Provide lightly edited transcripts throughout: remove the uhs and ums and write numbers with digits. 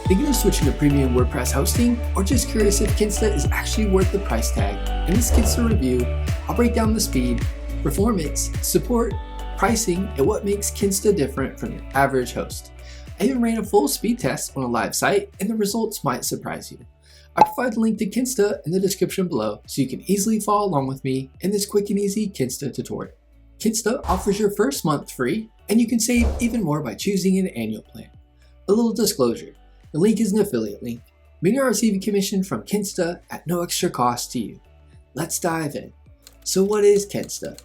Thinking of switching to premium WordPress hosting, or just curious if Kinsta is actually worth the price tag? In this Kinsta review, I'll break down the speed, performance, support, pricing, and what makes Kinsta different from your average host. I even ran a full speed test on a live site, and the results might surprise you. I provide a link to Kinsta in the description below so you can easily follow along with me in this quick and easy Kinsta tutorial. Kinsta offers your first month free, and you can save even more by choosing an annual plan. A little disclosure. The link is an affiliate link, meaning I receive a commission from Kinsta at no extra cost to you. Let's dive in. So what is Kinsta?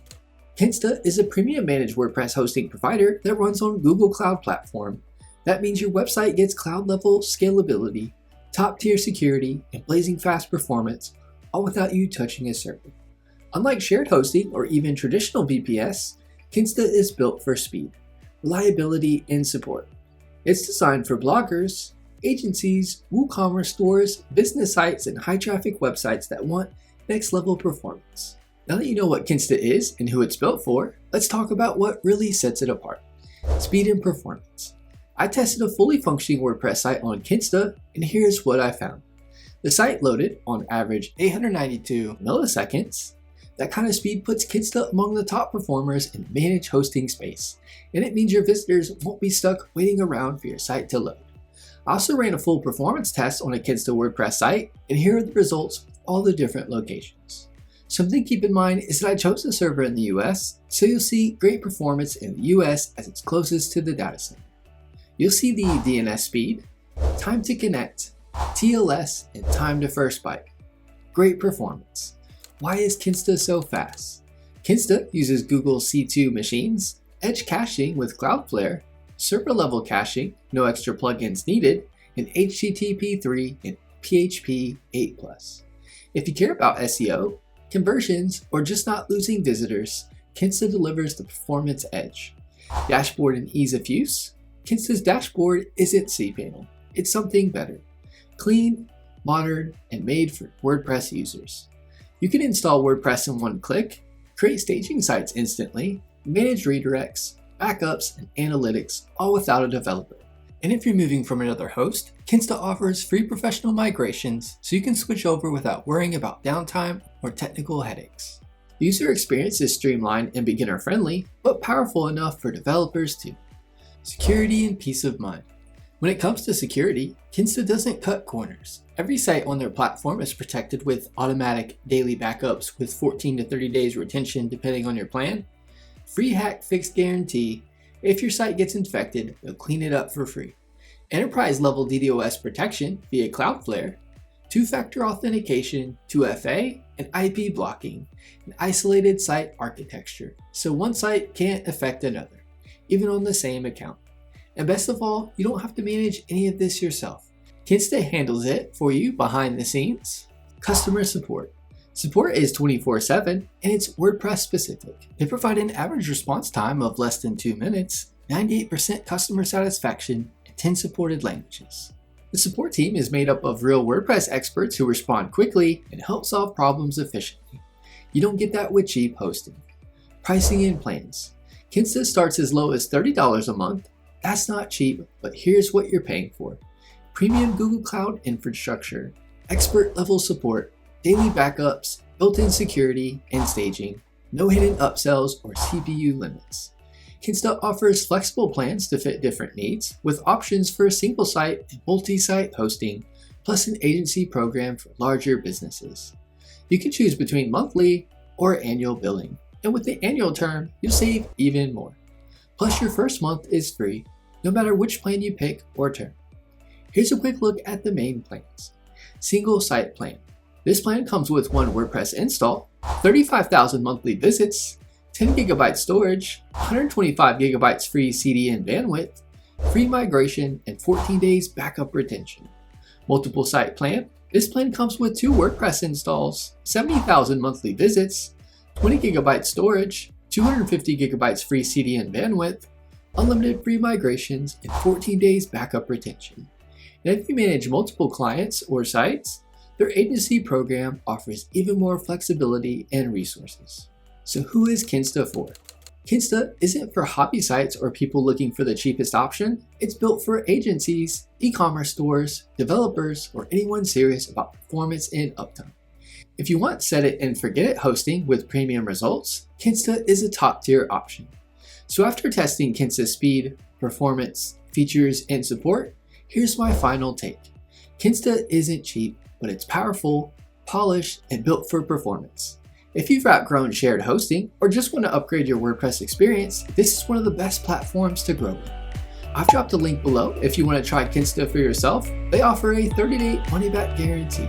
Kinsta is a premium managed WordPress hosting provider that runs on Google Cloud Platform. That means your website gets cloud level scalability, top tier security, and blazing fast performance, all without you touching a server. Unlike shared hosting or even traditional VPS, Kinsta is built for speed, reliability, and support. It's designed for bloggers, agencies, WooCommerce stores, business sites, and high traffic websites that want next level performance. Now that you know what Kinsta is and who it's built for, let's talk about what really sets it apart. Speed and performance. I tested a fully functioning WordPress site on Kinsta, and here's what I found. The site loaded on average 892 milliseconds. That kind of speed puts Kinsta among the top performers in managed hosting space, and it means your visitors won't be stuck waiting around for your site to load. I also ran a full performance test on a Kinsta WordPress site, and here are the results of all the different locations. Something to keep in mind is that I chose a server in the US, so you'll see great performance in the US as it's closest to the data center. You'll see the DNS speed, time to connect, TLS, and time to first byte. Great performance. Why is Kinsta so fast? Kinsta uses Google C2 machines, edge caching with Cloudflare, server level caching, no extra plugins needed, and HTTP 3 and PHP 8+. If you care about SEO, conversions, or just not losing visitors, Kinsta delivers the performance edge. Dashboard and ease of use. Kinsta's dashboard isn't cPanel, it's something better. Clean, modern, and made for WordPress users. You can install WordPress in one click, create staging sites instantly, manage redirects, backups, and analytics, all without a developer. And if you're moving from another host, Kinsta offers free professional migrations so you can switch over without worrying about downtime or technical headaches. The user experience is streamlined and beginner friendly, but powerful enough for developers too. Security and peace of mind. When it comes to security, Kinsta doesn't cut corners. Every site on their platform is protected with automatic daily backups with 14 to 30 days retention depending on your plan. Free hack fix guarantee. If your site gets infected, they'll clean it up for free. Enterprise level DDoS protection via Cloudflare. Two-factor authentication, 2FA, and IP blocking. An isolated site architecture, so one site can't affect another, even on the same account. And best of all, you don't have to manage any of this yourself. Kinsta handles it for you behind the scenes. Customer support. Support is 24/7 and it's WordPress specific. They provide an average response time of less than 2 minutes, 98% customer satisfaction, and 10 supported languages. The support team is made up of real WordPress experts who respond quickly and help solve problems efficiently. You don't get that with cheap hosting. Pricing and plans. Kinsta starts as low as $30 a month. That's not cheap, but here's what you're paying for. Premium Google Cloud infrastructure, expert level support, daily backups, built-in security and staging, no hidden upsells or CPU limits. Kinsta offers flexible plans to fit different needs, with options for single site and multi-site hosting, plus an agency program for larger businesses. You can choose between monthly or annual billing, and with the annual term, you'll save even more. Plus your first month is free, no matter which plan you pick or term. Here's a quick look at the main plans. Single site plan. This plan comes with one WordPress install, 35,000 monthly visits, 10 GB storage, 125 GB free CDN bandwidth, free migration, and 14 days backup retention. Multiple site plan. This plan comes with 2 WordPress installs, 70,000 monthly visits, 20 GB storage, 250 GB free CDN bandwidth, unlimited free migrations, and 14 days backup retention. And if you manage multiple clients or sites, their agency program offers even more flexibility and resources. So who is Kinsta for? Kinsta isn't for hobby sites or people looking for the cheapest option. It's built for agencies, e-commerce stores, developers, or anyone serious about performance and uptime. If you want set it and forget it hosting with premium results, Kinsta is a top tier option. So after testing Kinsta's speed, performance, features, and support, here's my final take. Kinsta isn't cheap, but it's powerful, polished, and built for performance. If you've outgrown shared hosting or just want to upgrade your WordPress experience, this is one of the best platforms to grow with. I've dropped a link below if you want to try Kinsta for yourself. They offer a 30-day money-back guarantee.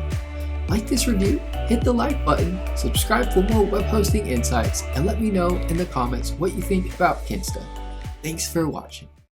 Like this review, hit the like button, subscribe for more web hosting insights, and let me know in the comments what you think about Kinsta. Thanks for watching.